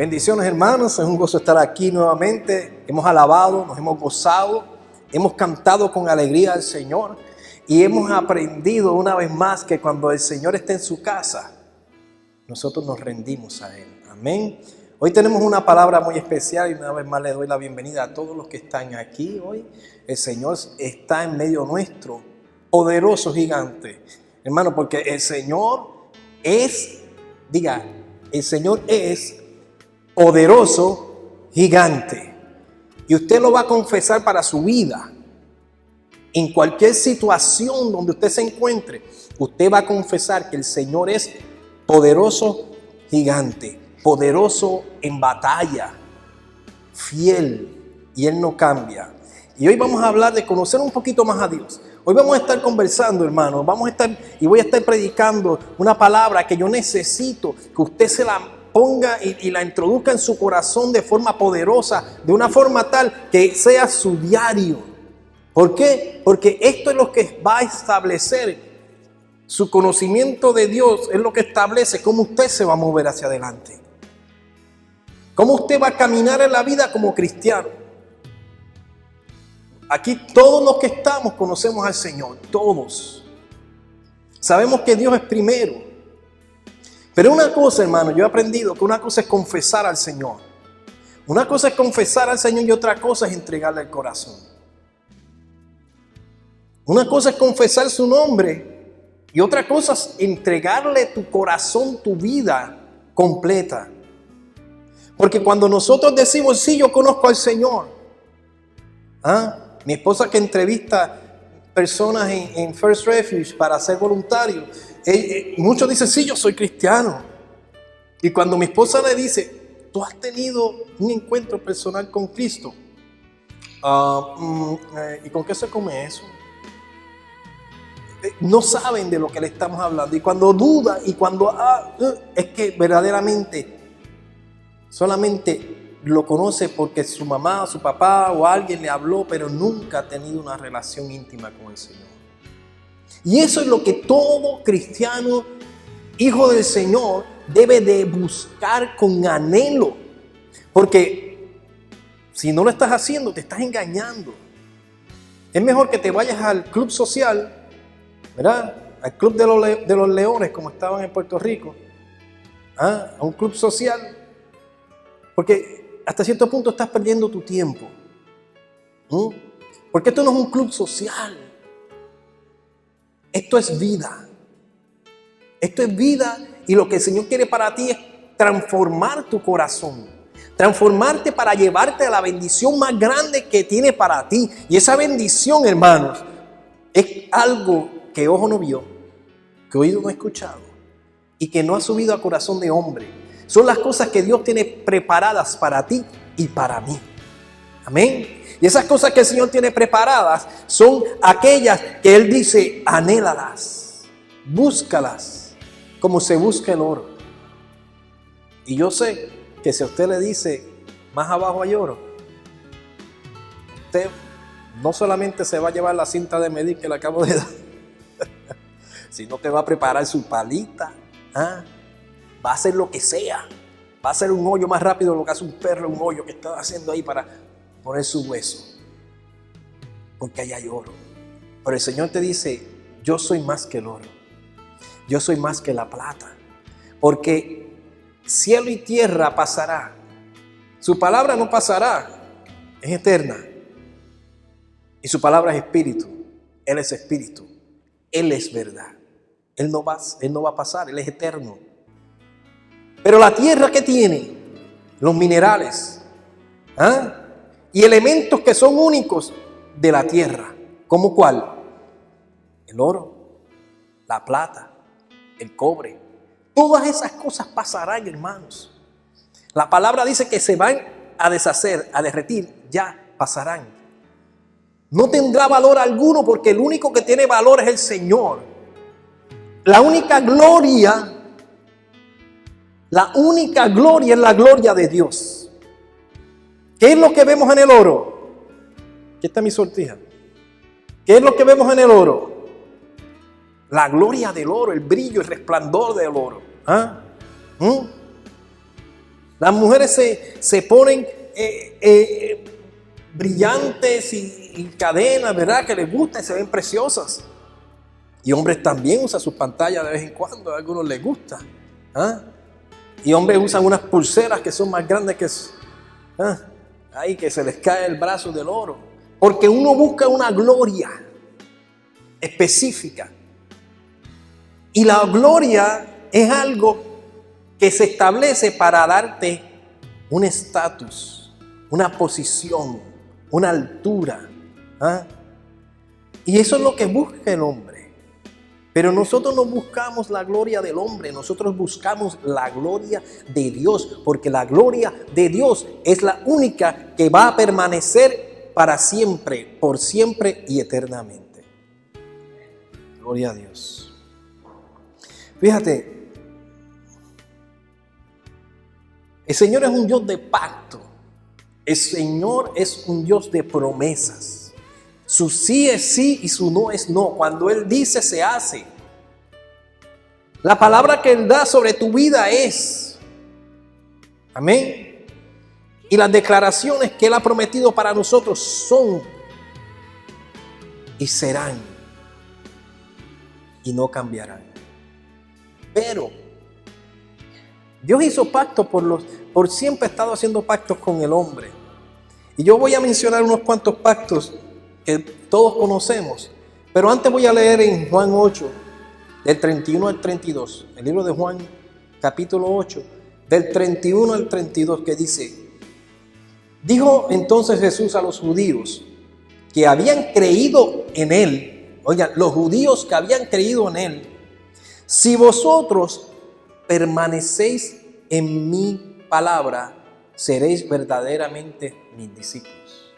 Bendiciones, hermanos, es un gozo estar aquí nuevamente. Hemos alabado, nos hemos gozado, hemos cantado con alegría al Señor y hemos aprendido una vez más que cuando el Señor está en su casa, nosotros nos rendimos a Él. Amén. Hoy tenemos una palabra muy especial y una vez más le doy la bienvenida a todos los que están aquí hoy. El Señor está en medio nuestro, poderoso gigante. Hermano, porque el Señor es, el Señor es poderoso gigante. Y usted lo va a confesar para su vida. En cualquier situación donde usted se encuentre, usted va a confesar que el Señor es poderoso gigante, poderoso en batalla, fiel, y Él no cambia. Y hoy vamos a hablar de conocer un poquito más a Dios. Hoy vamos a estar conversando, hermanos. Voy a estar predicando una palabra que yo necesito que usted se la ponga y la introduzca en su corazón de forma poderosa, de una forma tal que sea su diario. ¿Por qué? Porque esto es lo que va a establecer su conocimiento de Dios, es lo que establece cómo usted se va a mover hacia adelante. Cómo usted va a caminar en la vida como cristiano. Aquí todos los que estamos conocemos al Señor, todos. Sabemos que Dios es primero. Pero una cosa, hermano, yo he aprendido que una cosa es confesar al Señor. Una cosa es confesar al Señor y otra cosa es entregarle el corazón. Una cosa es confesar su nombre y otra cosa es entregarle tu corazón, tu vida completa. Porque cuando nosotros decimos, sí, yo conozco al Señor. Mi esposa que entrevista personas en First Refuge para ser voluntario, muchos dicen, sí, yo soy cristiano. Y cuando mi esposa le dice, ¿tú has tenido un encuentro personal con Cristo? ¿Y con qué se come eso? No saben de lo que le estamos hablando. Y cuando duda y cuando es que verdaderamente solamente lo conoce porque su mamá, su papá o alguien le habló, pero nunca ha tenido una relación íntima con el Señor. Y eso es lo que todo cristiano, hijo del Señor, debe de buscar con anhelo. Porque si no lo estás haciendo, te estás engañando. Es mejor que te vayas al club social, ¿verdad? Al club de los leones, como estaban en Puerto Rico. A un club social. Porque hasta cierto punto estás perdiendo tu tiempo. Porque esto no es un club social. Esto es vida. Esto es vida y lo que el Señor quiere para ti es transformar tu corazón. Transformarte para llevarte a la bendición más grande que tiene para ti. Y esa bendición, hermanos, es algo que ojo no vio, que oído no ha escuchado y que no ha subido a corazón de hombre. Son las cosas que Dios tiene preparadas para ti y para mí. Amén. Y esas cosas que el Señor tiene preparadas son aquellas que Él dice, anhélalas, búscalas, como se busca el oro. Y yo sé que si a usted le dice, más abajo hay oro, usted no solamente se va a llevar la cinta de medir que le acabo de dar, sino que va a preparar su palita, va a hacer lo que sea. Va a hacer un hoyo más rápido de lo que hace un perro, un hoyo que está haciendo ahí para poner su hueso. Porque ahí hay oro. Pero el Señor te dice, yo soy más que el oro. Yo soy más que la plata. Porque cielo y tierra pasará. Su palabra no pasará. Es eterna. Y su palabra es espíritu. Él es espíritu. Él es verdad. Él no va a pasar. Él es eterno. Pero la tierra que tiene, los minerales, y elementos que son únicos de la tierra, ¿como cuál? El oro, la plata, el cobre. Todas esas cosas pasarán, hermanos. La palabra dice que se van a deshacer, a derretir, ya pasarán. No tendrá valor alguno porque el único que tiene valor es el Señor. La única gloria es la gloria de Dios. ¿Qué es lo que vemos en el oro? Aquí está mi sortija. ¿Qué es lo que vemos en el oro? La gloria del oro, el brillo, el resplandor del oro. Las mujeres se ponen brillantes y cadenas, ¿verdad? Que les gustan y se ven preciosas. Y hombres también usan sus pantallas de vez en cuando, a algunos les gusta. ¿Ah? Y hombres usan unas pulseras que son más grandes que... Ahí que se les cae el brazo del oro. Porque uno busca una gloria específica. Y la gloria es algo que se establece para darte un estatus, una posición, una altura. ¿Ah? Y eso es lo que busca el hombre. Pero nosotros no buscamos la gloria del hombre, nosotros buscamos la gloria de Dios, porque la gloria de Dios es la única que va a permanecer para siempre, por siempre y eternamente. Gloria a Dios. Fíjate, el Señor es un Dios de pacto, el Señor es un Dios de promesas. Su sí es sí y su no es no. Cuando Él dice, se hace. La palabra que Él da sobre tu vida es. Amén. Y las declaraciones que Él ha prometido para nosotros son y serán y no cambiarán. Pero Dios hizo pacto por siempre ha estado haciendo pactos con el hombre. Y yo voy a mencionar unos cuantos pactos que todos conocemos, pero antes voy a leer en Juan 8, del 31 al 32, el libro de Juan, capítulo 8, del 31 al 32, que dice: dijo entonces Jesús a los judíos que habían creído en Él, oigan, los judíos que habían creído en Él: si vosotros permanecéis en mi palabra, seréis verdaderamente mis discípulos.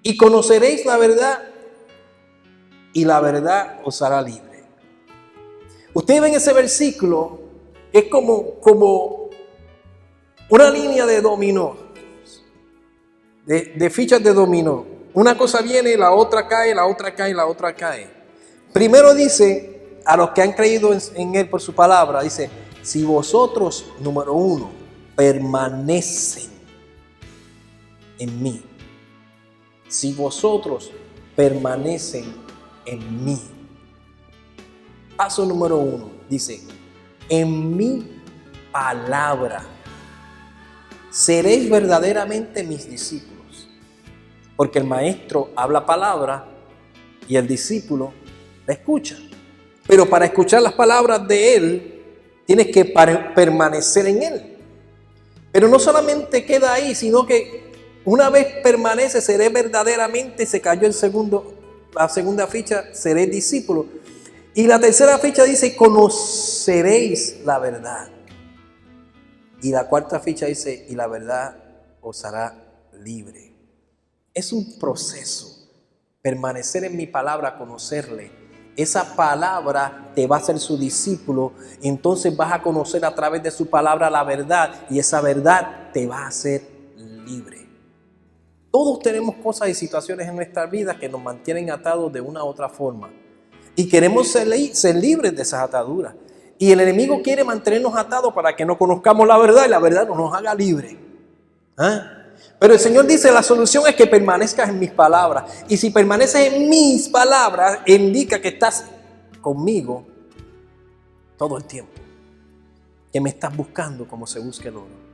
Y conoceréis la verdad, y la verdad os hará libre. Ustedes ven ese versículo, que es como una línea de dominó, de fichas de dominó. Una cosa viene, la otra cae, la otra cae, la otra cae. Primero dice, a los que han creído en Él por su palabra, dice: si vosotros, número 1, permanecen en mí. Si vosotros permanecen en mí. Paso número 1, dice: en mi palabra seréis verdaderamente mis discípulos. Porque el maestro habla palabra y el discípulo la escucha. Pero para escuchar las palabras de él, tienes que permanecer en él. Pero no solamente queda ahí, sino que una vez permanece, seré verdaderamente, se cayó la segunda ficha, seré discípulo. Y la tercera ficha dice: conoceréis la verdad. Y la cuarta ficha dice: y la verdad os hará libre. Es un proceso. Permanecer en mi palabra, conocerle. Esa palabra te va a hacer su discípulo. Entonces vas a conocer a través de su palabra la verdad. Y esa verdad te va a hacer libre. Todos tenemos cosas y situaciones en nuestras vidas que nos mantienen atados de una u otra forma. Y queremos ser libres de esas ataduras. Y el enemigo quiere mantenernos atados para que no conozcamos la verdad y la verdad no nos haga libres. Pero el Señor dice: la solución es que permanezcas en mis palabras. Y si permaneces en mis palabras, indica que estás conmigo todo el tiempo. Que me estás buscando como se busca el oro.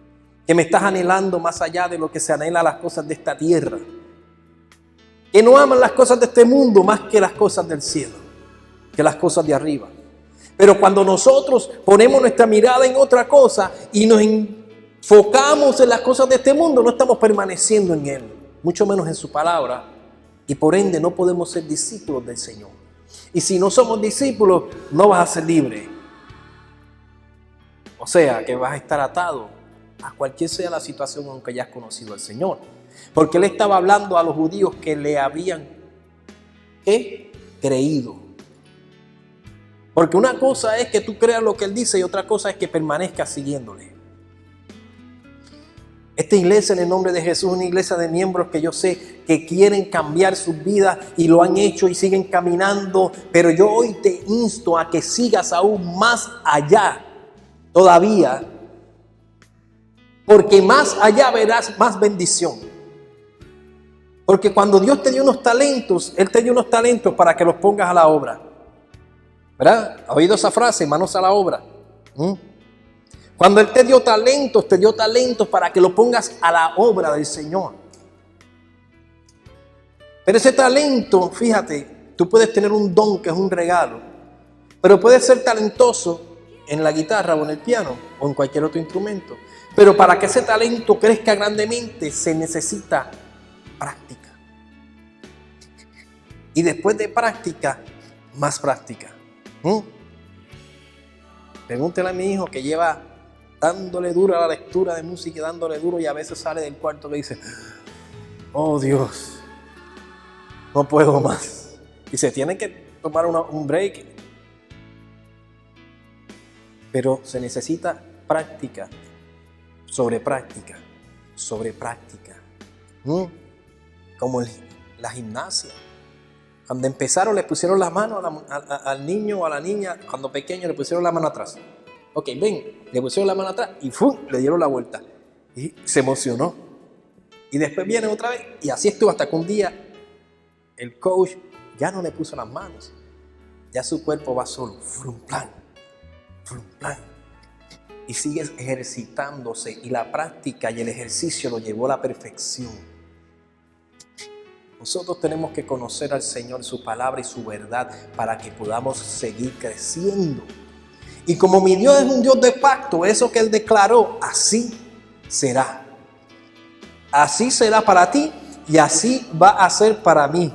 Que me estás anhelando más allá de lo que se anhela las cosas de esta tierra. Que no aman las cosas de este mundo más que las cosas del cielo, que las cosas de arriba. Pero cuando nosotros ponemos nuestra mirada en otra cosa y nos enfocamos en las cosas de este mundo, no estamos permaneciendo en Él, mucho menos en su palabra, y por ende no podemos ser discípulos del Señor. Y si no somos discípulos, no vas a ser libre. O sea, que vas a estar atado a cualquier sea la situación aunque hayas conocido al Señor. Porque Él estaba hablando a los judíos que le habían creído. Porque una cosa es que tú creas lo que Él dice y otra cosa es que permanezcas siguiéndole. Esta iglesia, en el nombre de Jesús, es una iglesia de miembros que yo sé que quieren cambiar sus vidas y lo han hecho y siguen caminando. Pero yo hoy te insto a que sigas aún más allá todavía, porque más allá verás más bendición. Porque cuando Dios te dio unos talentos, Él te dio unos talentos para que los pongas a la obra. ¿Verdad? ¿Ha oído esa frase? Manos a la obra. Cuando Él te dio talentos para que los pongas a la obra del Señor. Pero ese talento, fíjate, tú puedes tener un don que es un regalo, pero puedes ser talentoso en la guitarra o en el piano o en cualquier otro instrumento. Pero para que ese talento crezca grandemente se necesita práctica. Y después de práctica, más práctica. Pregúntale a mi hijo que lleva dándole duro a la lectura de música y dándole duro, y a veces sale del cuarto y le dice: oh Dios, no puedo más. Y se tiene que tomar un break. Pero se necesita práctica, sobre práctica, sobre práctica. Como la gimnasia. Cuando empezaron le pusieron las manos al niño o a la niña, cuando pequeño le pusieron la mano atrás. Ok, ven, le pusieron la mano atrás y ¡fum!, le dieron la vuelta. Y se emocionó. Y después viene otra vez y así estuvo hasta que un día el coach ya no le puso las manos. Ya su cuerpo va solo. Frum, plan. Y sigue ejercitándose, y la práctica y el ejercicio lo llevó a la perfección. Nosotros tenemos que conocer al Señor, su palabra y su verdad, para que podamos seguir creciendo. Y como mi Dios es un Dios de pacto, eso que Él declaró, así será. Así será para ti y así va a ser para mí.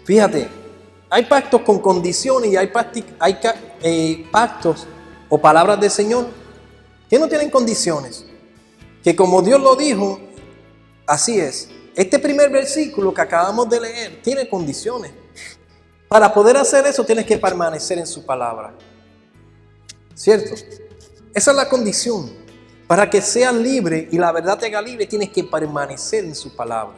Fíjate, hay pactos con condiciones y hay pactos o palabras del Señor que no tienen condiciones. Que como Dios lo dijo, así es. Este primer versículo que acabamos de leer tiene condiciones. Para poder hacer eso tienes que permanecer en su palabra. ¿Cierto? Esa es la condición. Para que seas libre y la verdad te haga libre, tienes que permanecer en su palabra.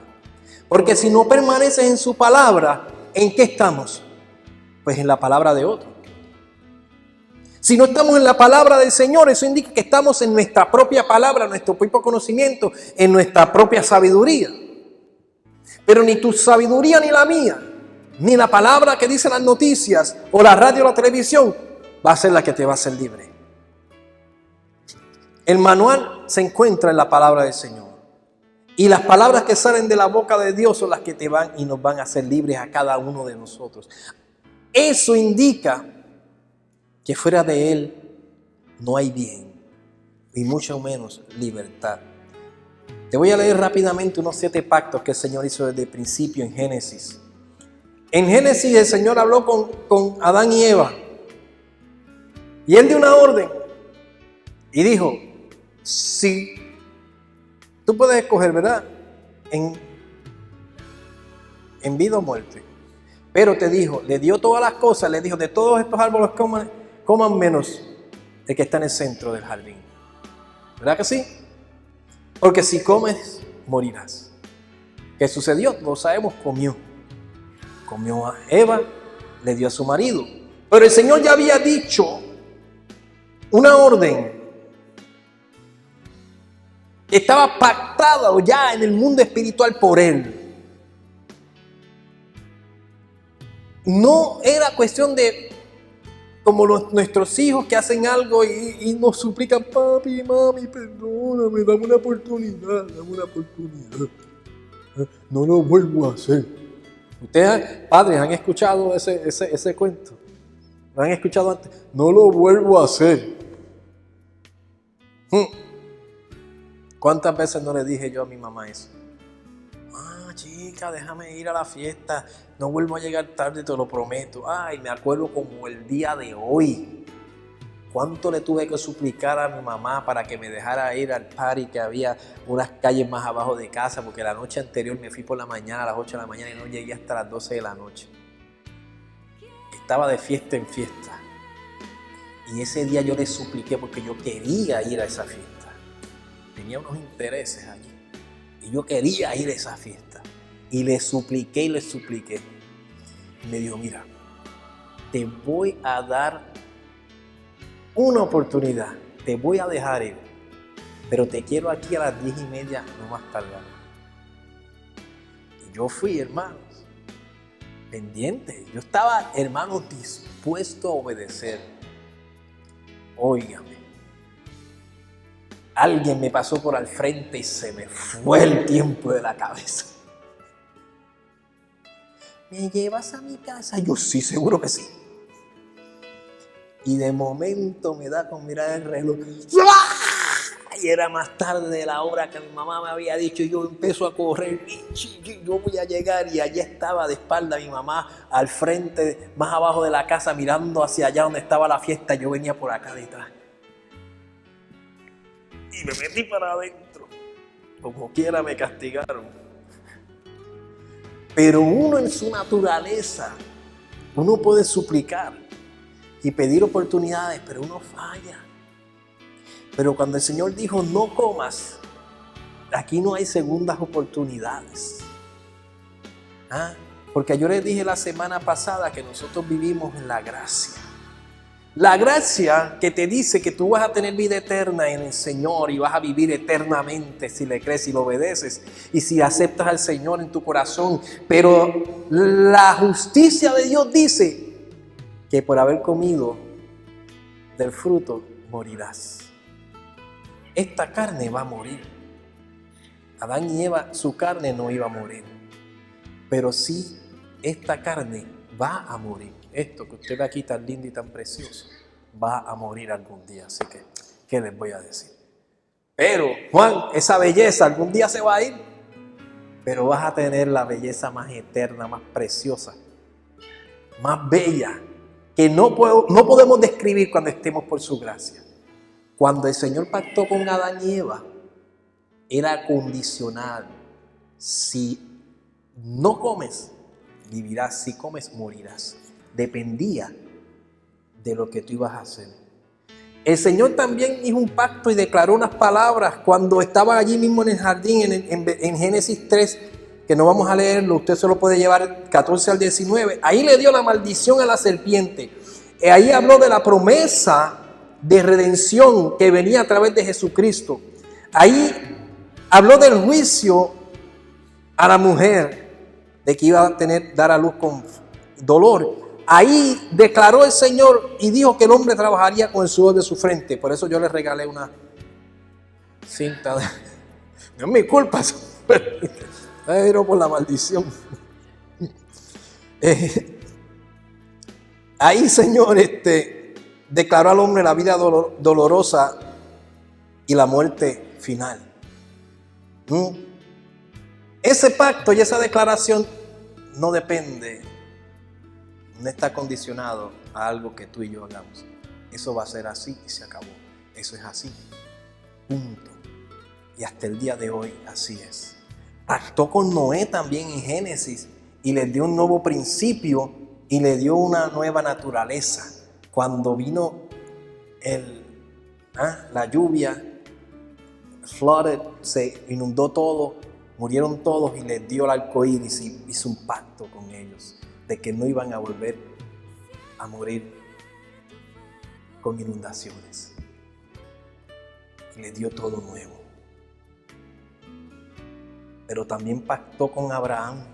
Porque si no permaneces en su palabra, ¿en qué estamos? Pues en la palabra de otro. Si no estamos en la palabra del Señor, eso indica que estamos en nuestra propia palabra, nuestro propio conocimiento, en nuestra propia sabiduría. Pero ni tu sabiduría ni la mía, ni la palabra que dicen las noticias o la radio o la televisión va a ser la que te va a hacer libre. El manual se encuentra en la palabra del Señor. Y las palabras que salen de la boca de Dios son las que te van y nos van a hacer libres a cada uno de nosotros. Eso indica que fuera de Él no hay bien, y mucho menos libertad. Te voy a leer rápidamente unos 7 pactos que el Señor hizo desde el principio en Génesis. En Génesis el Señor habló con Adán y Eva. Y Él dio una orden. Y dijo: si tú puedes escoger, ¿verdad? En vida o muerte. Pero te dijo, le dio todas las cosas, le dijo: de todos estos árboles coman menos el que está en el centro del jardín. ¿Verdad que sí? Porque si comes, morirás. ¿Qué sucedió? No sabemos, comió. Comió a Eva, le dio a su marido. Pero el Señor ya había dicho una orden que estaba pactada ya en el mundo espiritual por Él. No era cuestión de como nuestros hijos que hacen algo y nos suplican: papi, mami, perdóname, dame una oportunidad. No lo vuelvo a hacer. Ustedes, padres, han escuchado ese cuento. ¿Lo han escuchado antes? No lo vuelvo a hacer. ¿Cuántas veces no le dije yo a mi mamá eso? Chica, déjame ir a la fiesta, no vuelvo a llegar tarde, te lo prometo. Ay, me acuerdo como el día de hoy. ¿Cuánto le tuve que suplicar a mi mamá para que me dejara ir al party que había unas calles más abajo de casa? Porque la noche anterior me fui por la mañana a las 8 de la mañana y no llegué hasta las 12 de la noche. Estaba de fiesta en fiesta. Y ese día yo le supliqué porque yo quería ir a esa fiesta. Tenía unos intereses allí. Y yo quería ir a esa fiesta. Y le supliqué. Y me dijo: mira, te voy a dar una oportunidad. Te voy a dejar ir, pero te quiero aquí a las 10:30, no más tardar. Y yo fui, hermanos, pendiente. Yo estaba, hermanos, dispuesto a obedecer. Óigame, alguien me pasó por al frente y se me fue el tiempo de la cabeza. ¿Me llevas a mi casa? Yo sí, seguro que sí. Y de momento me da con mirar el reloj. Y era más tarde de la hora que mi mamá me había dicho. Yo empiezo a correr. Yo voy a llegar. Y allí estaba de espalda mi mamá al frente, más abajo de la casa, mirando hacia allá donde estaba la fiesta. Yo venía por acá detrás. Y me metí para adentro. Como quiera me castigaron. Pero uno en su naturaleza, uno puede suplicar y pedir oportunidades, pero uno falla. Pero cuando el Señor dijo, no comas, aquí no hay segundas oportunidades. Porque yo les dije la semana pasada que nosotros vivimos en la gracia. La gracia que te dice que tú vas a tener vida eterna en el Señor y vas a vivir eternamente si le crees y lo obedeces y si aceptas al Señor en tu corazón. Pero la justicia de Dios dice que por haber comido del fruto morirás. Esta carne va a morir. Adán y Eva, su carne no iba a morir. Pero sí, esta carne va a morir. Esto que usted ve aquí tan lindo y tan precioso, va a morir algún día. Así que, ¿qué les voy a decir? Pero, Juan, esa belleza algún día se va a ir. Pero vas a tener la belleza más eterna, más preciosa, más bella, que no podemos describir cuando estemos por su gracia. Cuando el Señor pactó con Adán y Eva, era condicional. Si no comes, vivirás. Si comes, morirás. Dependía de lo que tú ibas a hacer. El Señor también hizo un pacto y declaró unas palabras cuando estaba allí mismo en el jardín, en Génesis 3, que no vamos a leerlo, usted se lo puede llevar 14 al 19. Ahí le dio la maldición a la serpiente. Ahí habló de la promesa de redención que venía a través de Jesucristo. Ahí habló del juicio a la mujer, de que iba a dar a luz con dolor. Ahí declaró el Señor y dijo que el hombre trabajaría con el sudor de su frente. Por eso yo le regalé una cinta. No es mi culpa, pero por la maldición. Ahí, Señor, declaró al hombre la vida dolorosa y la muerte final. Ese pacto y esa declaración no depende, no está condicionado a algo que tú y yo hagamos. Eso va a ser así y se acabó. Eso es así. Punto. Y hasta el día de hoy así es. Pactó con Noé también en Génesis y le dio un nuevo principio y le dio una nueva naturaleza. Cuando vino la lluvia, flooded, se inundó todo, murieron todos y les dio el arco iris y hizo un pacto con ellos de que no iban a volver a morir con inundaciones. Y les dio todo nuevo. Pero también pactó con Abraham.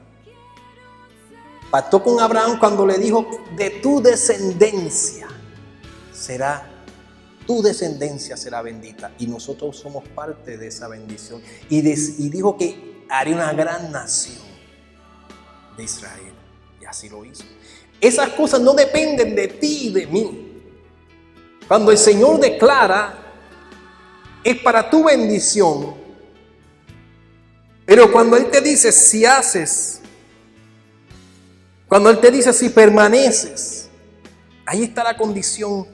Pactó con Abraham cuando le dijo, de tu descendencia será bendita. Y nosotros somos parte de esa bendición. Y dijo que haré una gran nación de Israel. Y así lo hizo. Esas cosas no dependen de ti y de mí. Cuando el Señor declara, es para tu bendición. Pero cuando Él te dice si haces, cuando Él te dice si permaneces, ahí está la condición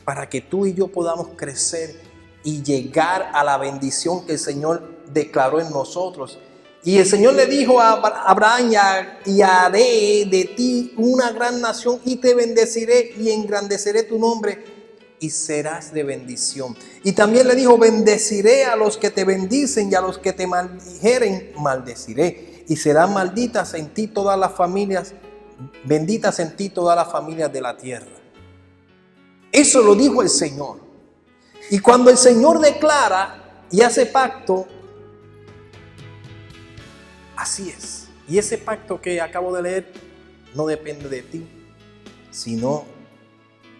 para que tú y yo podamos crecer y llegar a la bendición que el Señor declaró en nosotros. Y el Señor le dijo a Abraham, y haré de ti una gran nación y te bendeciré y engrandeceré tu nombre y serás de bendición. Y también le dijo, bendeciré a los que te bendicen y a los que te maldijeren, maldeciré. Y serán benditas en ti todas las familias de la tierra. Eso lo dijo el Señor. Y cuando el Señor declara y hace pacto, así es. Y ese pacto que acabo de leer no depende de ti, sino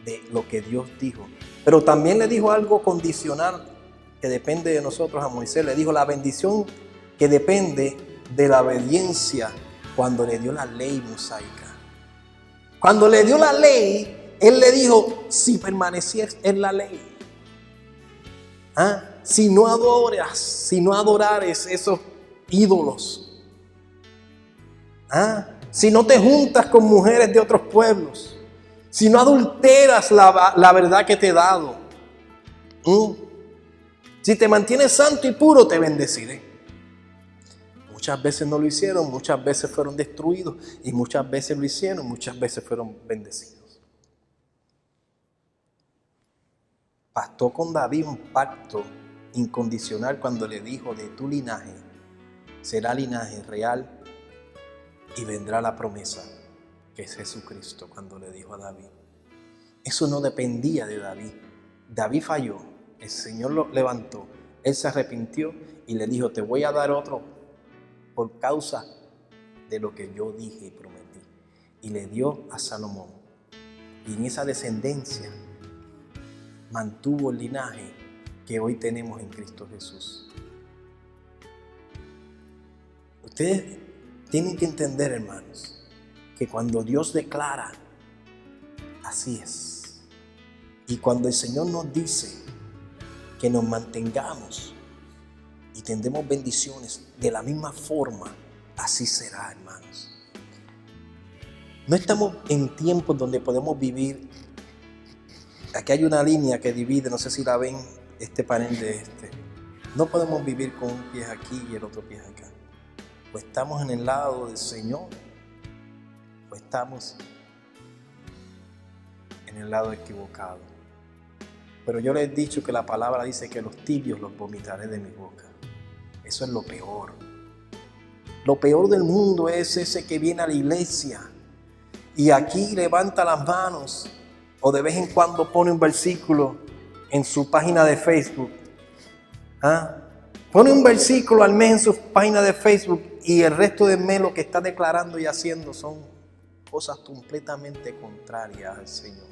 de lo que Dios dijo. Pero también le dijo algo condicional que depende de nosotros a Moisés. Le dijo la bendición que depende de la obediencia cuando le dio la ley mosaica. Cuando le dio la ley, Él le dijo, si permanecieres en la ley, si no adorares esos ídolos, si no te juntas con mujeres de otros pueblos, si no adulteras la verdad que te he dado, si te mantienes santo y puro, te bendeciré. Muchas veces no lo hicieron, muchas veces fueron destruidos y muchas veces lo hicieron, muchas veces fueron bendecidos. Pactó con David un pacto incondicional cuando le dijo, de tu linaje será linaje real y vendrá la promesa, que es Jesucristo, cuando le dijo a David. Eso no dependía de David. David falló, el Señor lo levantó, él se arrepintió y le dijo, te voy a dar otro por causa de lo que yo dije y prometí. Y le dio a Salomón. Y en esa descendencia mantuvo el linaje que hoy tenemos en Cristo Jesús. Ustedes tienen que entender, hermanos, que cuando Dios declara, así es. Y cuando el Señor nos dice que nos mantengamos y tendremos bendiciones, de la misma forma, así será, hermanos. No estamos en tiempos donde podemos vivir. Aquí hay una línea que divide, no sé si la ven, este panel de este. No podemos vivir con un pie aquí y el otro pie acá. O estamos en el lado del Señor, o estamos en el lado equivocado. Pero yo les he dicho que la palabra dice que los tibios los vomitaré de mi boca. Eso es lo peor. Lo peor del mundo es ese que viene a la iglesia y aquí levanta las manos o de vez en cuando pone un versículo en su página de Facebook. Pone un versículo al mes en su página de Facebook y el resto del mes lo que está declarando y haciendo son cosas completamente contrarias al Señor.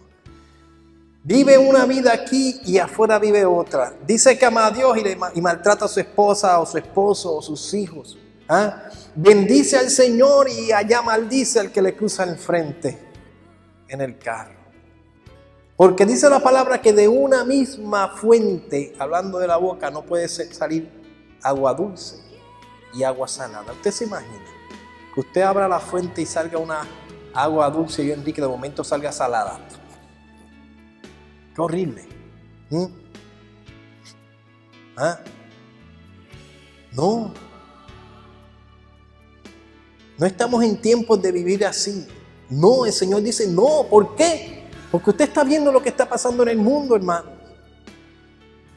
Vive una vida aquí y afuera vive otra. Dice que ama a Dios y maltrata a su esposa o su esposo o sus hijos. Bendice al Señor y allá maldice al que le cruza el frente en el carro. Porque dice la palabra que de una misma fuente, hablando de la boca, no puede salir agua dulce y agua salada. ¿Usted se imagina que usted abra la fuente y salga una agua dulce y Enrique de momento salga salada? ¡Qué horrible! No estamos en tiempos de vivir así. No, el Señor dice no. ¿Por qué? Porque usted está viendo lo que está pasando en el mundo, hermano.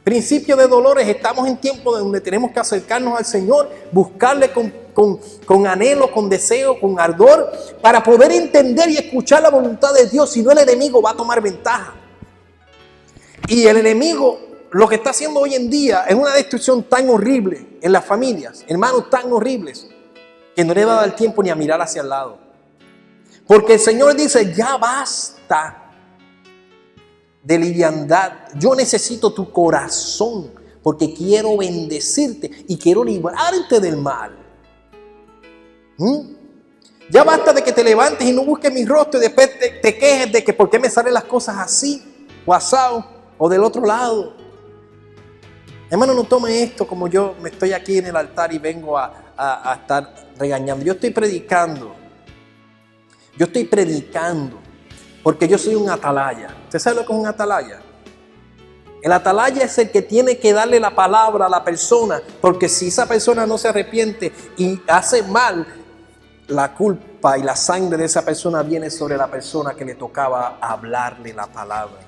Principio de dolores. Estamos en tiempos donde tenemos que acercarnos al Señor, buscarle con anhelo, con deseo, con ardor, para poder entender y escuchar la voluntad de Dios. Si no, el enemigo va a tomar ventaja. Y el enemigo, lo que está haciendo hoy en día, es una destrucción tan horrible en las familias, hermanos, tan horribles, que no le va a dar tiempo ni a mirar hacia el lado. Porque el Señor dice, ya basta de liviandad. Yo necesito tu corazón, porque quiero bendecirte y quiero librarte del mal. Ya basta de que te levantes y no busques mi rostro y después te quejes de que por qué me salen las cosas así, o asado, o del otro lado. Hermano, no tome esto como yo me estoy aquí en el altar y vengo a estar regañando. Yo estoy predicando porque yo soy un atalaya. ¿Usted sabe lo que es un atalaya? El atalaya es el que tiene que darle la palabra a la persona, porque si esa persona no se arrepiente y hace mal, la culpa y la sangre de esa persona viene sobre la persona que le tocaba hablarle la palabra.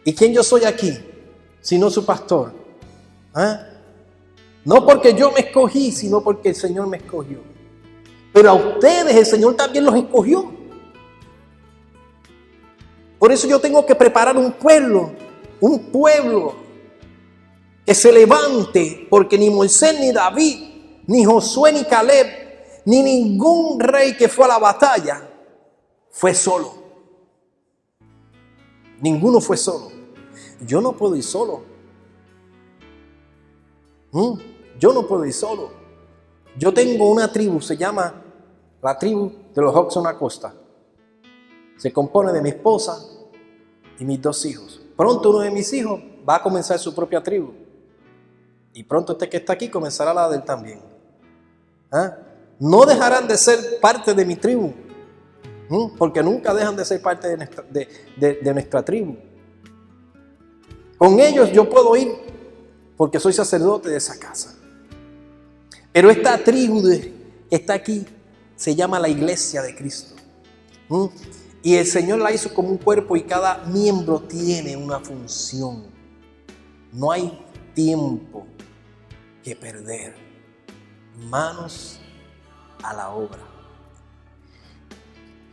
¿Y quién yo soy aquí? Sino su pastor. No porque yo me escogí, sino porque el Señor me escogió. Pero a ustedes el Señor también los escogió. Por eso yo tengo que preparar un pueblo que se levante, porque ni Moisés, ni David, ni Josué, ni Caleb, ni ningún rey que fue a la batalla fue solo. Ninguno fue solo. Yo no puedo ir solo. Yo no puedo ir solo. Yo tengo una tribu, se llama la tribu de los Hudson Acosta. Se compone de mi esposa y mis 2 hijos. Pronto uno de mis hijos va a comenzar su propia tribu. Y pronto este que está aquí comenzará la de él también. No dejarán de ser parte de mi tribu. Porque nunca dejan de ser parte de nuestra tribu. Con ellos yo puedo ir porque soy sacerdote de esa casa. Pero esta tribu que está aquí se llama la Iglesia de Cristo. Y el Señor la hizo como un cuerpo y cada miembro tiene una función. No hay tiempo que perder. Manos a la obra.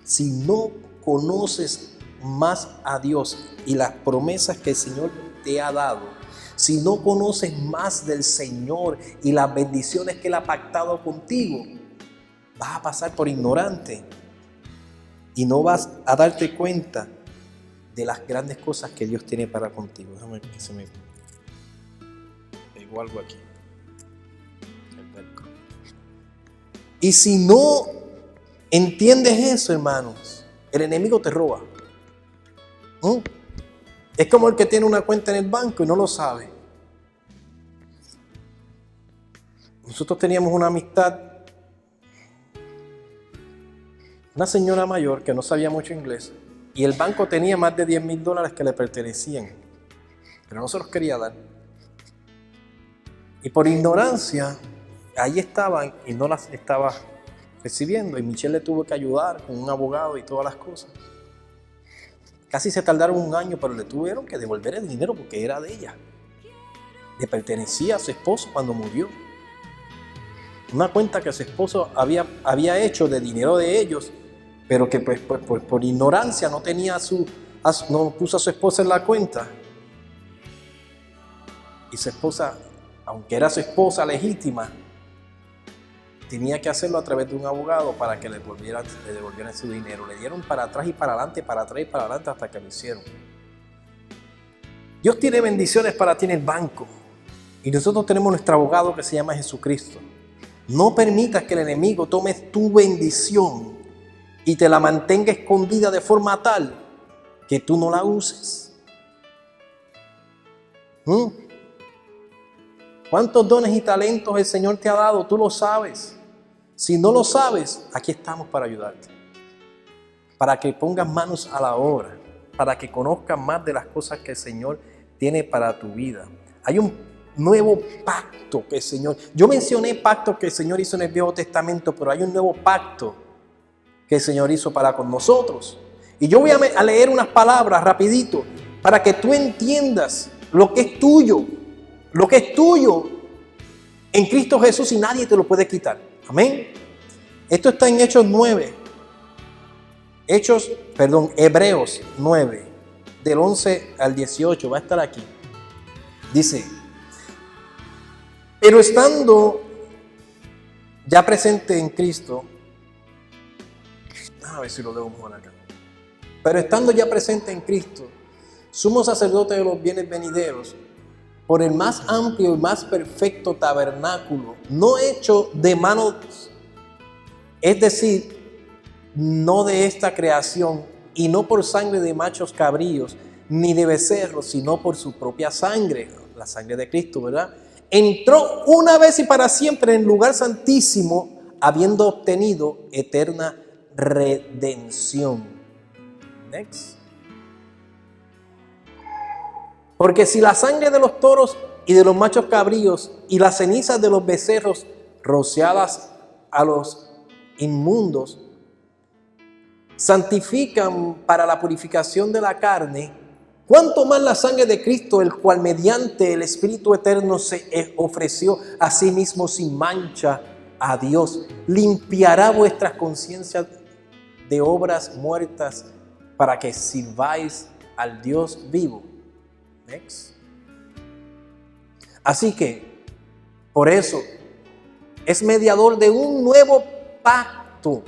Si no conoces más a Dios y las promesas que el Señor te ha dado, si no conoces más del Señor y las bendiciones que Él ha pactado contigo, vas a pasar por ignorante y no vas a darte cuenta de las grandes cosas que Dios tiene para contigo. Déjame ver que se me pegó algo aquí. Y si no entiendes eso, hermanos, el enemigo te roba. Es como el que tiene una cuenta en el banco y no lo sabe. Nosotros teníamos una amistad, una señora mayor que no sabía mucho inglés, y el banco tenía más de $10,000 que le pertenecían, pero no se los quería dar. Y por ignorancia, ahí estaban y no las estaba recibiendo, y Michelle le tuvo que ayudar con un abogado y todas las cosas. Casi se tardaron 1 año, pero le tuvieron que devolver el dinero porque era de ella. Le pertenecía a su esposo cuando murió. Una cuenta que su esposo había hecho de dinero de ellos, pero que pues, por ignorancia no puso a su esposa en la cuenta. Y su esposa, aunque era su esposa legítima, tenía que hacerlo a través de un abogado para que le devolvieran su dinero. Le dieron para atrás y para adelante, para atrás y para adelante hasta que lo hicieron. Dios tiene bendiciones para ti en el banco. Y nosotros tenemos nuestro abogado que se llama Jesucristo. No permitas que el enemigo tome tu bendición y te la mantenga escondida de forma tal que tú no la uses. ¿Cuántos dones y talentos el Señor te ha dado? Tú lo sabes. Si no lo sabes, aquí estamos para ayudarte. Para que pongas manos a la obra. Para que conozcas más de las cosas que el Señor tiene para tu vida. Hay un nuevo pacto que el Señor... Yo mencioné pactos que el Señor hizo en el Viejo Testamento, pero hay un nuevo pacto que el Señor hizo para con nosotros. Y yo voy a leer unas palabras rapidito para que tú entiendas lo que es tuyo. Lo que es tuyo en Cristo Jesús y nadie te lo puede quitar. Amén. Esto está en Hebreos 9, del 11 al 18, va a estar aquí. Dice, pero estando ya presente en Cristo, a ver si lo debo poner acá. Pero estando ya presente en Cristo, sumo sacerdote de los bienes venideros, por el más amplio y más perfecto tabernáculo, no hecho de manos, es decir, no de esta creación, y no por sangre de machos cabríos, ni de becerros, sino por su propia sangre, la sangre de Cristo, ¿verdad? Entró una vez y para siempre en el lugar santísimo, habiendo obtenido eterna redención. Next. Porque si la sangre de los toros y de los machos cabríos y las cenizas de los becerros rociadas a los inmundos santifican para la purificación de la carne, ¿cuánto más la sangre de Cristo, el cual mediante el Espíritu Eterno se ofreció a sí mismo sin mancha a Dios, limpiará vuestras conciencias de obras muertas para que sirváis al Dios vivo. Next. Así que, por eso, es mediador de un nuevo pacto,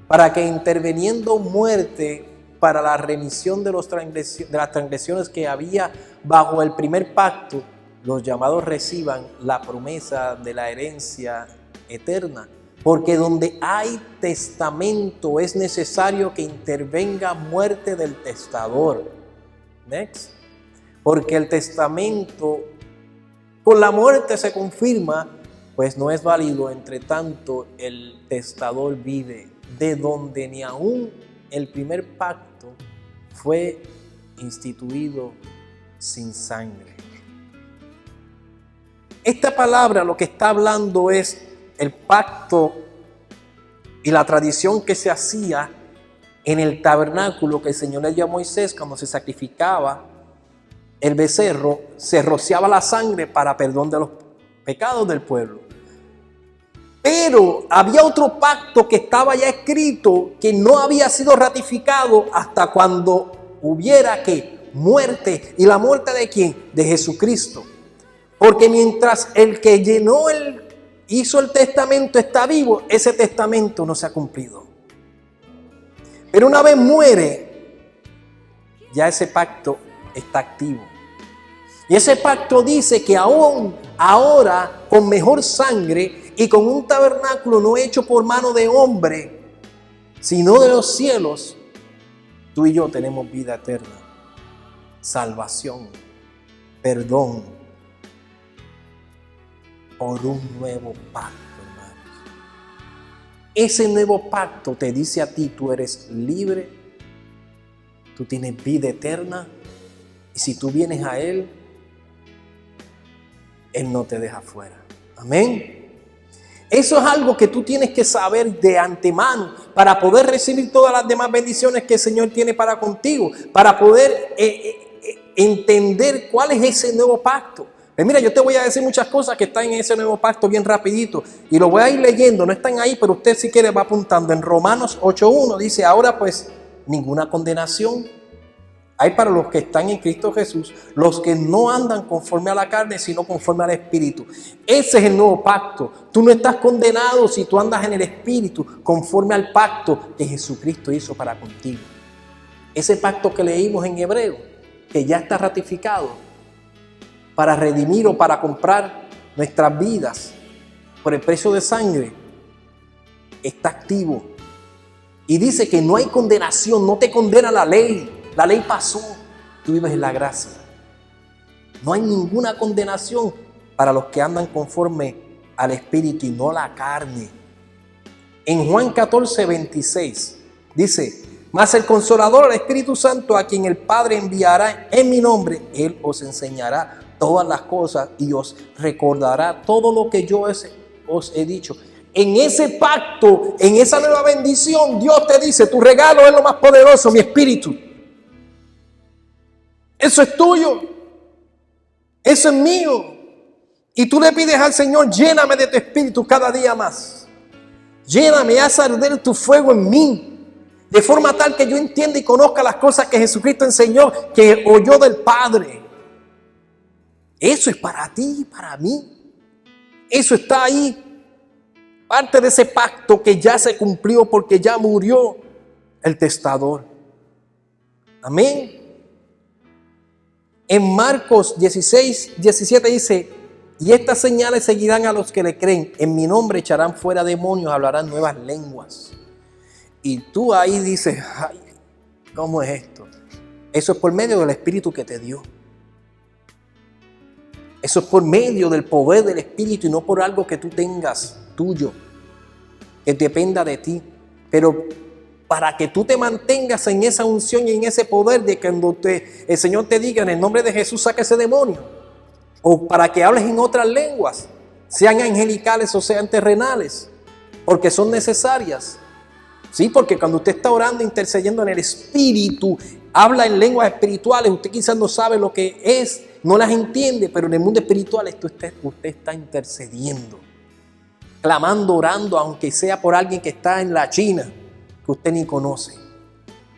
para que interviniendo muerte para la remisión de las transgresiones que había bajo el primer pacto, los llamados reciban la promesa de la herencia eterna. Porque donde hay testamento es necesario que intervenga muerte del testador. Next. Porque el testamento con la muerte se confirma, pues no es válido, entre tanto el testador vive, de donde ni aún el primer pacto fue instituido sin sangre. Esta palabra lo que está hablando es el pacto y la tradición que se hacía en el tabernáculo que el Señor le dio a Moisés cuando se sacrificaba el becerro, se rociaba la sangre para perdón de los pecados del pueblo. Pero había otro pacto que estaba ya escrito, que no había sido ratificado hasta cuando hubiera que muerte. ¿Y la muerte de quién? De Jesucristo. Porque mientras el que hizo el testamento está vivo, ese testamento no se ha cumplido. Pero una vez muere, ya ese pacto está activo. Y ese pacto dice que aún ahora, con mejor sangre y con un tabernáculo no hecho por mano de hombre, sino de los cielos, tú y yo tenemos vida eterna, salvación, perdón, por un nuevo pacto, hermanos. Ese nuevo pacto te dice a ti, tú eres libre, tú tienes vida eterna, y si tú vienes a Él, Él no te deja fuera. Amén. Eso es algo que tú tienes que saber de antemano para poder recibir todas las demás bendiciones que el Señor tiene para contigo, para poder entender cuál es ese nuevo pacto. Mira, yo te voy a decir muchas cosas que están en ese nuevo pacto bien rapidito y lo voy a ir leyendo, no están ahí, pero usted si quiere va apuntando. En Romanos 8:1 dice, ahora pues ninguna condenación hay para los que están en Cristo Jesús, los que no andan conforme a la carne, sino conforme al Espíritu. Ese es el nuevo pacto. Tú no estás condenado si tú andas en el Espíritu, conforme al pacto que Jesucristo hizo para contigo. Ese pacto que leímos en Hebreo, que ya está ratificado, para redimir o para comprar nuestras vidas por el precio de sangre, está activo. Y dice que no hay condenación, no te condena la ley. La ley pasó, tú vives en la gracia. No hay ninguna condenación para los que andan conforme al Espíritu y no la carne. En Juan 14:26 dice, mas el Consolador, el Espíritu Santo, a quien el Padre enviará en mi nombre, Él os enseñará todas las cosas y os recordará todo lo que yo os he dicho. En ese pacto, en esa nueva bendición, Dios te dice, tu regalo es lo más poderoso, mi Espíritu. Eso es tuyo, eso es mío. Y tú le pides al Señor, lléname de tu Espíritu cada día más. Lléname, haz arder tu fuego en mí, de forma tal que yo entienda y conozca las cosas que Jesucristo enseñó, que oyó del Padre. Eso es para ti y para mí. Eso está ahí, parte de ese pacto que ya se cumplió porque ya murió el testador. Amén. En Marcos 16:17 dice, y estas señales seguirán a los que le creen. En mi nombre echarán fuera demonios, hablarán nuevas lenguas. Y tú ahí dices, ay, ¿cómo es esto? Eso es por medio del Espíritu que te dio. Eso es por medio del poder del Espíritu y no por algo que tú tengas tuyo, que dependa de ti. Pero para que tú te mantengas en esa unción y en ese poder de que cuando el Señor te diga en el nombre de Jesús saque ese demonio, o para que hables en otras lenguas, sean angelicales o sean terrenales, porque son necesarias. Sí, porque cuando usted está orando, intercediendo en el Espíritu, habla en lenguas espirituales, usted quizás no sabe lo que es, no las entiende, pero en el mundo espiritual usted está intercediendo, clamando, orando, aunque sea por alguien que está en la China, que usted ni conoce.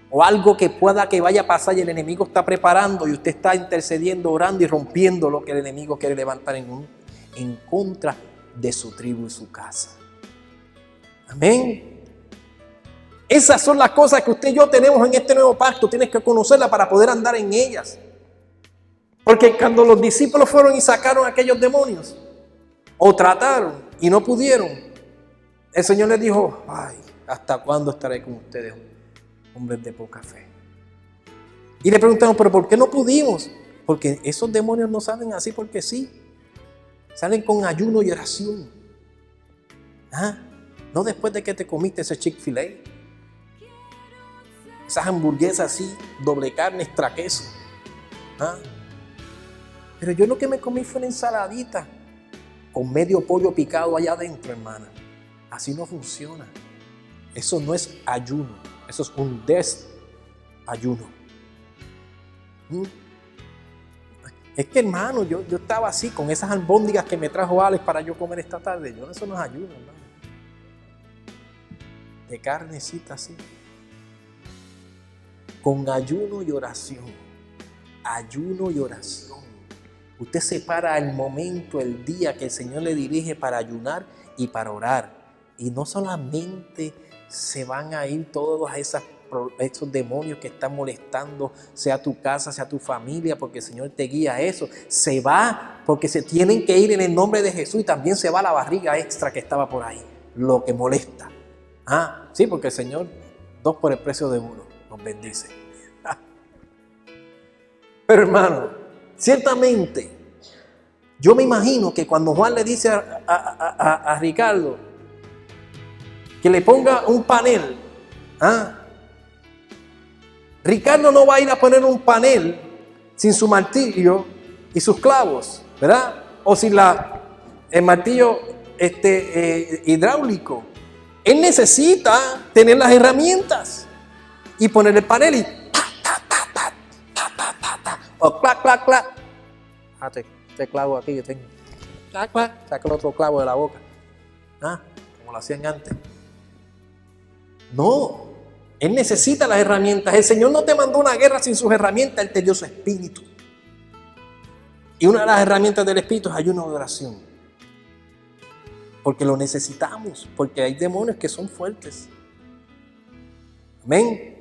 o algo que pueda que vaya a pasar y el enemigo está preparando y usted está intercediendo, orando y rompiendo lo que el enemigo quiere levantar en contra de su tribu y su casa. Amén. Esas son las cosas que usted y yo tenemos en este nuevo pacto. Tienes que conocerlas para poder andar en ellas. Porque cuando los discípulos fueron y sacaron a aquellos demonios, o trataron y no pudieron, el Señor les dijo: ay, ¿hasta cuándo estaré con ustedes, hombres de poca fe? Y le preguntaron: ¿pero por qué no pudimos? Porque esos demonios no salen así porque sí. Salen con ayuno y oración. No después de que te comiste ese Chick-fil-A, esas hamburguesas así, doble carne, extra queso. Pero yo lo que me comí fue una ensaladita con medio pollo picado allá adentro, hermana. Así no funciona. Eso no es ayuno. Eso es un desayuno. Es que, hermano, yo estaba así con esas albóndigas que me trajo Alex para yo comer esta tarde. Eso no es ayuno, hermano. De carnecita así. Con ayuno y oración. Ayuno y oración. Usted separa el momento, el día que el Señor le dirige para ayunar y para orar. Y no solamente se van a ir todos esos demonios que están molestando, sea tu casa, sea tu familia, porque el Señor te guía a eso. Se va porque se tienen que ir en el nombre de Jesús, y también se va la barriga extra que estaba por ahí, lo que molesta. Sí, porque el Señor, 2 por el precio de 1, nos bendice. Pero, hermano, ciertamente, yo me imagino que cuando Juan le dice a Ricardo que le ponga un panel, Ricardo no va a ir a poner un panel sin su martillo y sus clavos, ¿verdad? O sin el martillo hidráulico. Él necesita tener las herramientas y poner el panel y o clac, clac, clac. Este clavo aquí que tengo. Clac, clac. Saca el otro clavo de la boca. Como lo hacían antes. No. Él necesita las herramientas. El Señor no te mandó una guerra sin sus herramientas. Él te dio su espíritu. Y una de las herramientas del espíritu es ayuno de oración. Porque lo necesitamos. Porque hay demonios que son fuertes. Amén.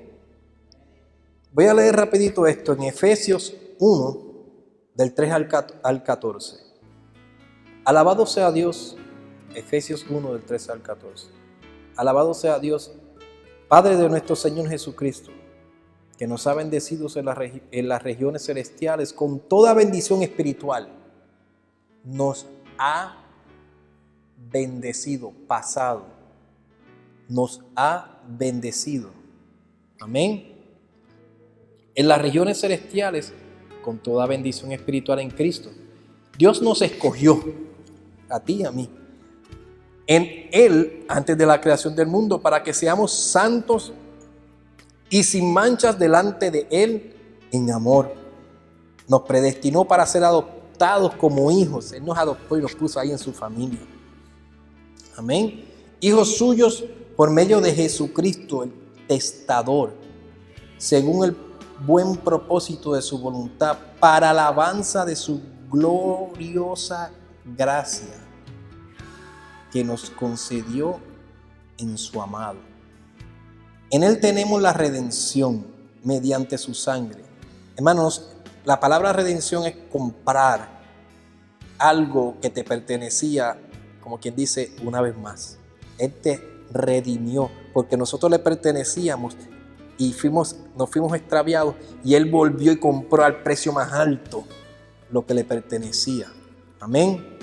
Voy a leer rapidito esto en Efesios 1, del 3 al 14. Alabado sea Dios. Efesios 1, del 3 al 14. Alabado sea Dios, Padre de nuestro Señor Jesucristo, que nos ha bendecido en las regiones celestiales con toda bendición espiritual. Nos ha bendecido, pasado. Nos ha bendecido. Amén. En las regiones celestiales, con toda bendición espiritual en Cristo. Dios nos escogió, a ti y a mí, en Él antes de la creación del mundo, para que seamos santos y sin manchas delante de Él en amor. Nos predestinó para ser adoptados como hijos. Él nos adoptó y nos puso ahí en su familia. Amén. Hijos suyos por medio de Jesucristo, el testador, según el buen propósito de su voluntad, para alabanza de su gloriosa gracia que nos concedió en su amado. En Él tenemos la redención mediante su sangre. Hermanos, la palabra redención es comprar algo que te pertenecía, como quien dice, una vez más. Él te redimió porque nosotros le pertenecíamos y nos fuimos extraviados, y Él volvió y compró al precio más alto lo que le pertenecía. Amén.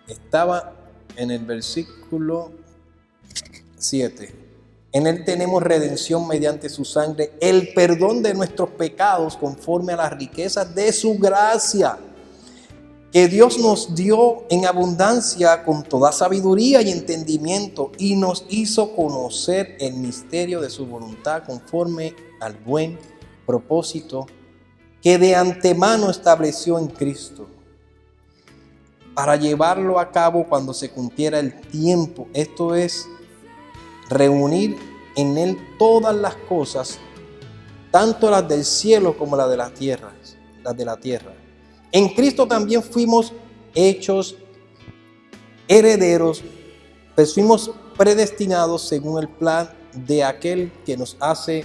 Estaba en el versículo 7. En Él tenemos redención mediante su sangre, el perdón de nuestros pecados conforme a las riquezas de su gracia, que Dios nos dio en abundancia con toda sabiduría y entendimiento, y nos hizo conocer el misterio de su voluntad conforme al buen propósito que de antemano estableció en Cristo, para llevarlo a cabo cuando se cumpliera el tiempo. Esto es, reunir en Él todas las cosas tanto las del cielo como las de la tierra. En Cristo también fuimos hechos herederos, pues fuimos predestinados según el plan de aquel que nos hace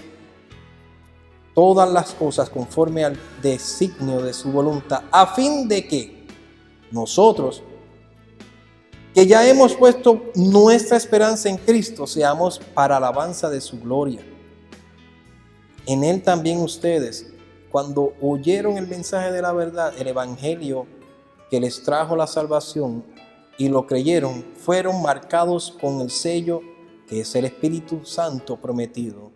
todas las cosas conforme al designio de su voluntad, a fin de que nosotros, que ya hemos puesto nuestra esperanza en Cristo, seamos para alabanza de su gloria. En Él también ustedes, cuando oyeron el mensaje de la verdad, el evangelio que les trajo la salvación, y lo creyeron, fueron marcados con el sello que es el Espíritu Santo prometido.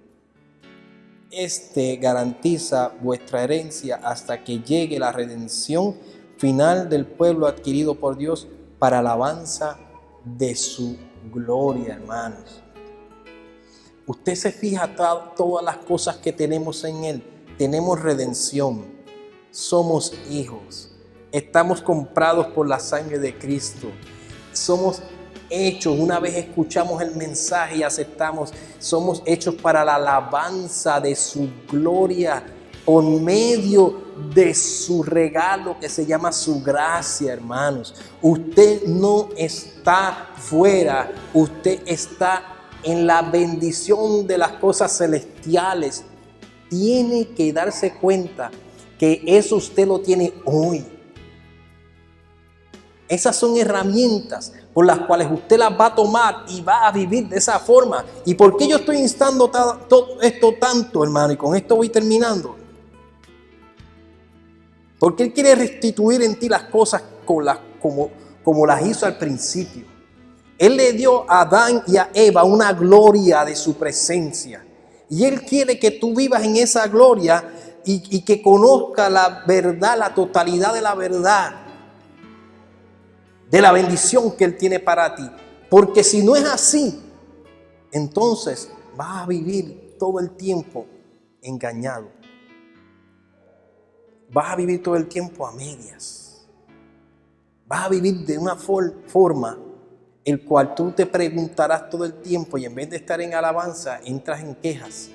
Este garantiza vuestra herencia hasta que llegue la redención final del pueblo adquirido por Dios para alabanza de su gloria, hermanos. Usted se fija todas las cosas que tenemos en Él. Tenemos redención, somos hijos, estamos comprados por la sangre de Cristo, somos hechos, una vez escuchamos el mensaje y aceptamos, somos hechos para la alabanza de su gloria por medio de su regalo que se llama su gracia, hermanos. Usted no está fuera, usted está en la bendición de las cosas celestiales. Tiene que darse cuenta que eso usted lo tiene hoy. Esas son herramientas por las cuales usted las va a tomar y va a vivir de esa forma. ¿Y por qué yo estoy instando todo esto tanto, hermano? Y con esto voy terminando. Porque Él quiere restituir en ti las cosas como las hizo al principio. Él le dio a Adán y a Eva una gloria de su presencia. Y Él quiere que tú vivas en esa gloria y que conozca la verdad, la totalidad de la verdad, de la bendición que Él tiene para ti. Porque si no es así, entonces vas a vivir todo el tiempo engañado. Vas a vivir todo el tiempo a medias. Vas a vivir de una forma el cual tú te preguntarás todo el tiempo y en vez de estar en alabanza, entras en quejas.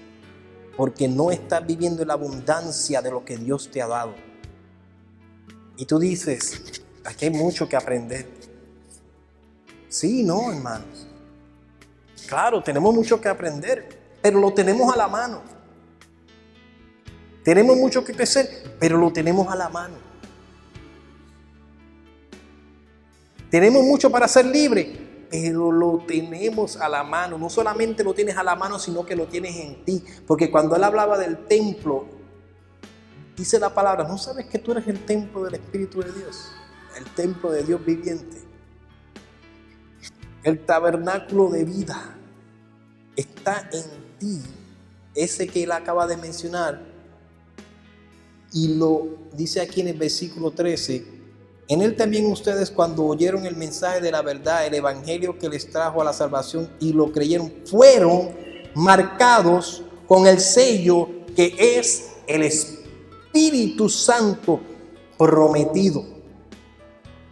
Porque no estás viviendo en la abundancia de lo que Dios te ha dado. Y tú dices, aquí hay mucho que aprender. Sí, no, hermanos. Claro, tenemos mucho que aprender, pero lo tenemos a la mano. Tenemos mucho que crecer, pero lo tenemos a la mano. Tenemos mucho para ser libres, pero lo tenemos a la mano. No solamente lo tienes a la mano, sino que lo tienes en ti. Porque cuando Él hablaba del templo, dice la palabra, ¿no sabes que tú eres el templo del Espíritu de Dios? El templo de Dios viviente. El tabernáculo de vida está en ti. Ese que Él acaba de mencionar. Y lo dice aquí en el versículo 13. En Él también ustedes, cuando oyeron el mensaje de la verdad, el evangelio que les trajo a la salvación y lo creyeron, fueron marcados con el sello que es el Espíritu Santo prometido.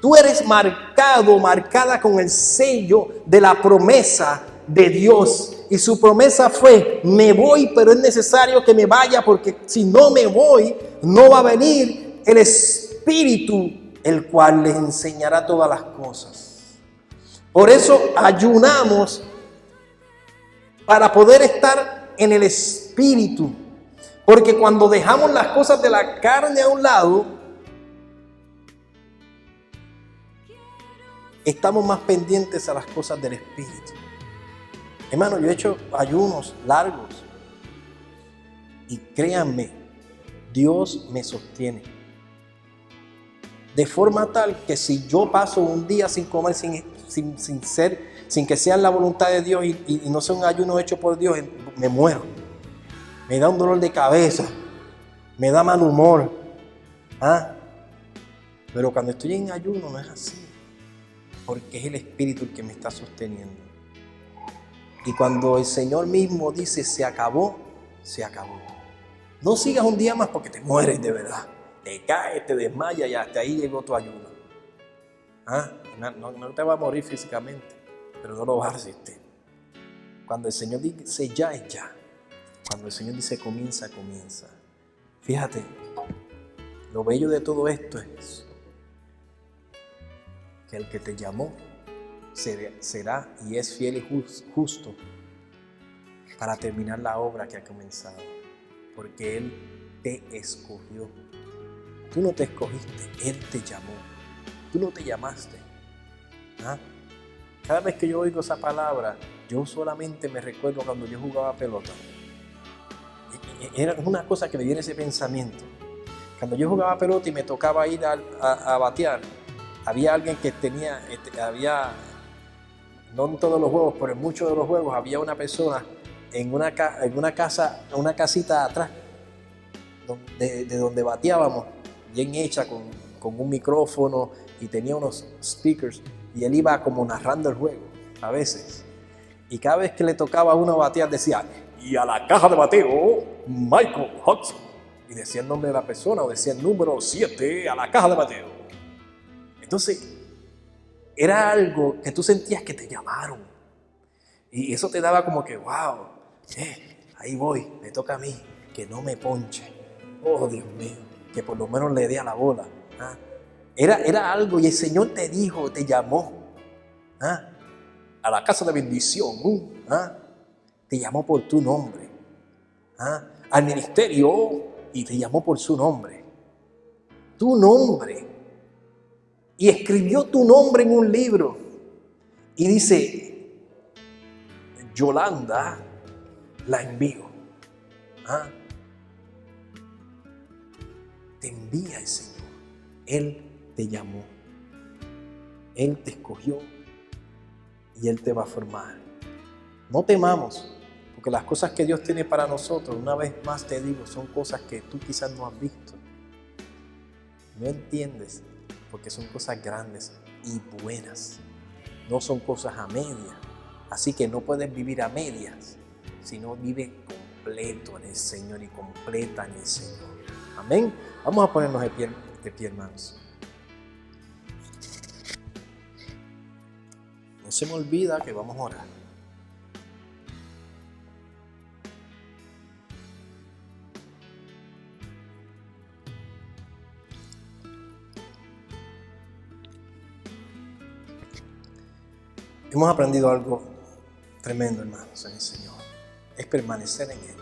Tú eres marcado, marcada con el sello de la promesa de Dios. Y su promesa fue, me voy, pero es necesario que me vaya, porque si no me voy, no va a venir el Espíritu, el cual les enseñará todas las cosas. Por eso ayunamos para poder estar en el Espíritu. Porque cuando dejamos las cosas de la carne a un lado, estamos más pendientes a las cosas del Espíritu. Hermano, yo he hecho ayunos largos y créanme, Dios me sostiene. De forma tal que si yo paso un día sin comer, sin que sea la voluntad de Dios y no sea un ayuno hecho por Dios, me muero. Me da un dolor de cabeza, me da mal humor. Pero cuando estoy en ayuno no es así, porque es el Espíritu el que me está sosteniendo. Y cuando el Señor mismo dice, se acabó, se acabó. No sigas un día más porque te mueres de verdad. Te caes, te desmayas y hasta ahí llegó tu ayuno. No te va a morir físicamente, pero no lo vas a resistir. Cuando el Señor dice ya es ya. Cuando el Señor dice comienza, comienza. Fíjate, lo bello de todo esto es que el que te llamó será y es fiel y justo para terminar la obra que ha comenzado, porque Él te escogió. Tú no te escogiste, Él te llamó. Tú no te llamaste. ¿Ah? Cada vez que yo oigo esa palabra, yo solamente me recuerdo cuando yo jugaba pelota. Era una cosa que me viene ese pensamiento. Cuando yo jugaba pelota y me tocaba ir a batear, había alguien que tenía, no en todos los juegos, pero en muchos de los juegos había una persona en una casita atrás de donde bateábamos, bien hecha con un micrófono y tenía unos speakers, y él iba como narrando el juego a veces, y cada vez que le tocaba a uno batear decía: y a la caja de bateo, Michael Hudson, y decía el nombre de la persona o decía el número 7 a la caja de bateo. Entonces era algo que tú sentías que te llamaron, y eso te daba como que wow, ahí voy, me toca a mí, que no me ponche, oh Dios mío, que por lo menos le dé a la bola. ¿Ah? Era algo, y el Señor te dijo, te llamó, ¿ah?, a la casa de bendición, ¿ah?, te llamó por tu nombre, ¿ah?, al ministerio, y te llamó por su nombre, tu nombre, y escribió tu nombre en un libro, y dice: Yolanda la envío. ¿Ah? Te envía el Señor. Él te llamó, Él te escogió y Él te va a formar. No temamos, porque las cosas que Dios tiene para nosotros, una vez más te digo, son cosas que tú quizás no has visto, no entiendes, porque son cosas grandes y buenas, no son cosas a medias. Así que no puedes vivir a medias, sino vive completo en el Señor y completa en el Señor. Amén. Vamos a ponernos de pie, hermanos. No se me olvida que vamos a orar. Hemos aprendido algo tremendo, hermanos, en el Señor. Es permanecer en Él,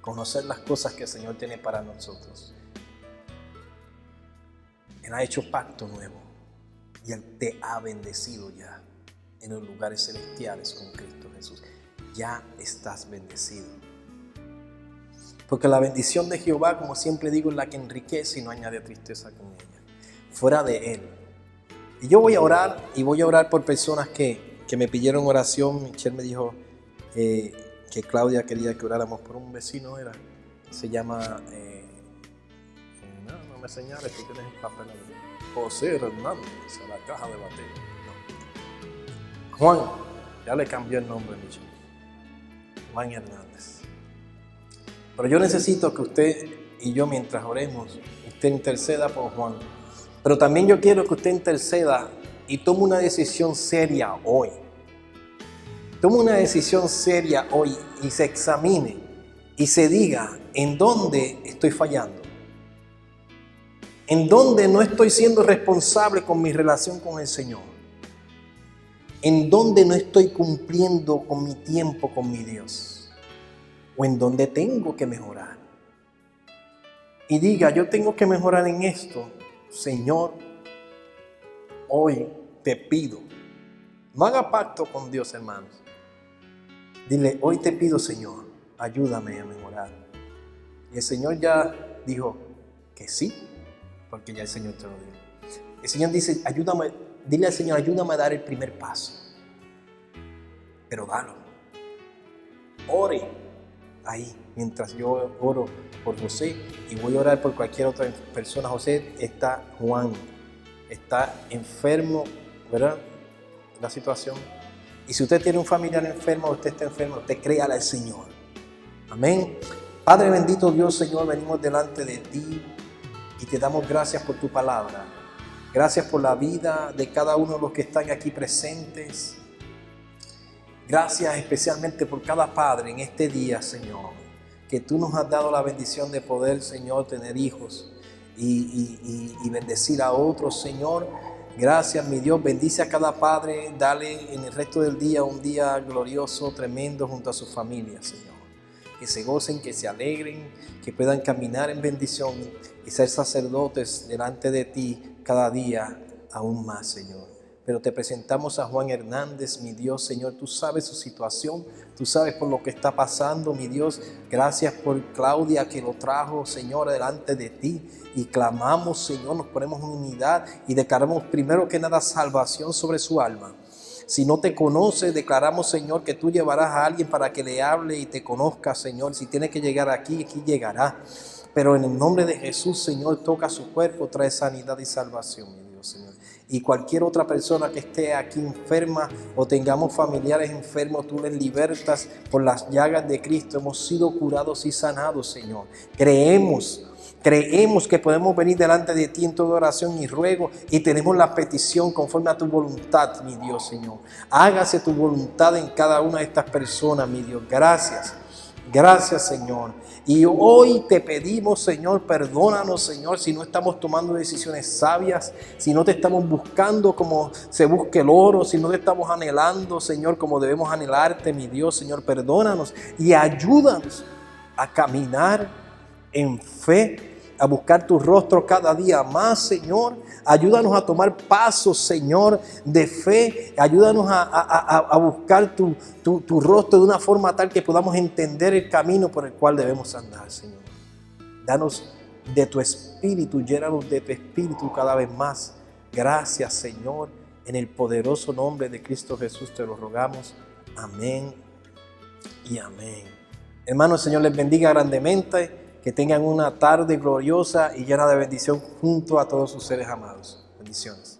conocer las cosas que el Señor tiene para nosotros. Él ha hecho pacto nuevo y Él te ha bendecido ya en los lugares celestiales con Cristo Jesús. Ya estás bendecido. Porque la bendición de Jehová, como siempre digo, es la que enriquece y no añade tristeza con ella. Fuera de Él. Y yo voy a orar, y voy a orar por personas que me pidieron oración. Michelle me dijo que Claudia quería que oráramos por un vecino, se llama, no me señales, tú tienes el papel, José Hernández, a la caja de bateo. No. Juan, ya le cambió el nombre, Michelle. Juan Hernández. Pero yo necesito que usted y yo, mientras oremos, usted interceda por Juan. Pero también yo quiero que usted interceda y tome una decisión seria hoy. Tome una decisión seria hoy y se examine y se diga en dónde estoy fallando, en dónde no estoy siendo responsable con mi relación con el Señor, en dónde no estoy cumpliendo con mi tiempo con mi Dios, o en dónde tengo que mejorar. Y diga: yo tengo que mejorar en esto, Señor, hoy te pido. No haga pacto con Dios, hermanos. Dile: hoy te pido, Señor, ayúdame a mejorar. Y el Señor ya dijo que sí, porque ya el Señor te lo dijo. El Señor dice: ayúdame, dile al Señor: ayúdame a dar el primer paso. Pero dalo. Ore ahí, mientras yo oro por José, y voy a orar por cualquier otra persona. José, está Juan, está enfermo, ¿verdad? La situación. Y si usted tiene un familiar enfermo, usted está enfermo, usted créale al Señor. Amén. Padre bendito Dios, Señor, venimos delante de ti y te damos gracias por tu palabra. Gracias por la vida de cada uno de los que están aquí presentes. Gracias especialmente por cada padre en este día, Señor, que tú nos has dado la bendición de poder, Señor, tener hijos y bendecir a otros, Señor. Gracias, mi Dios. Bendice a cada padre. Dale en el resto del día un día glorioso, tremendo junto a su familia, Señor. Que se gocen, que se alegren, que puedan caminar en bendición y ser sacerdotes delante de ti cada día aún más, Señor. Pero te presentamos a Juan Hernández, mi Dios, Señor. Tú sabes su situación, tú sabes por lo que está pasando, mi Dios. Gracias por Claudia que lo trajo, Señor, delante de ti. Y clamamos, Señor, nos ponemos en unidad y declaramos primero que nada salvación sobre su alma. Si no te conoce, declaramos, Señor, que tú llevarás a alguien para que le hable y te conozca, Señor. Si tiene que llegar aquí, aquí llegará. Pero en el nombre de Jesús, Señor, toca su cuerpo, trae sanidad y salvación, mi Dios, Señor. Y cualquier otra persona que esté aquí enferma o tengamos familiares enfermos, tú les libertas por las llagas de Cristo. Hemos sido curados y sanados, Señor. Creemos que podemos venir delante de ti en toda oración y ruego y tenemos la petición conforme a tu voluntad, mi Dios, Señor. Hágase tu voluntad en cada una de estas personas, mi Dios. Gracias. Gracias, Señor. Y hoy te pedimos, Señor, perdónanos, Señor, si no estamos tomando decisiones sabias, si no te estamos buscando como se busca el oro, si no te estamos anhelando, Señor, como debemos anhelarte, mi Dios, Señor, perdónanos y ayúdanos a caminar en fe, a buscar tu rostro cada día más, Señor. Ayúdanos a tomar pasos, Señor, de fe. Ayúdanos a buscar tu rostro de una forma tal que podamos entender el camino por el cual debemos andar, Señor. Danos de tu espíritu, llénanos de tu espíritu cada vez más. Gracias, Señor. En el poderoso nombre de Cristo Jesús te lo rogamos. Amén y amén. Hermanos, el Señor les bendiga grandemente. Que tengan una tarde gloriosa y llena de bendición junto a todos sus seres amados. Bendiciones.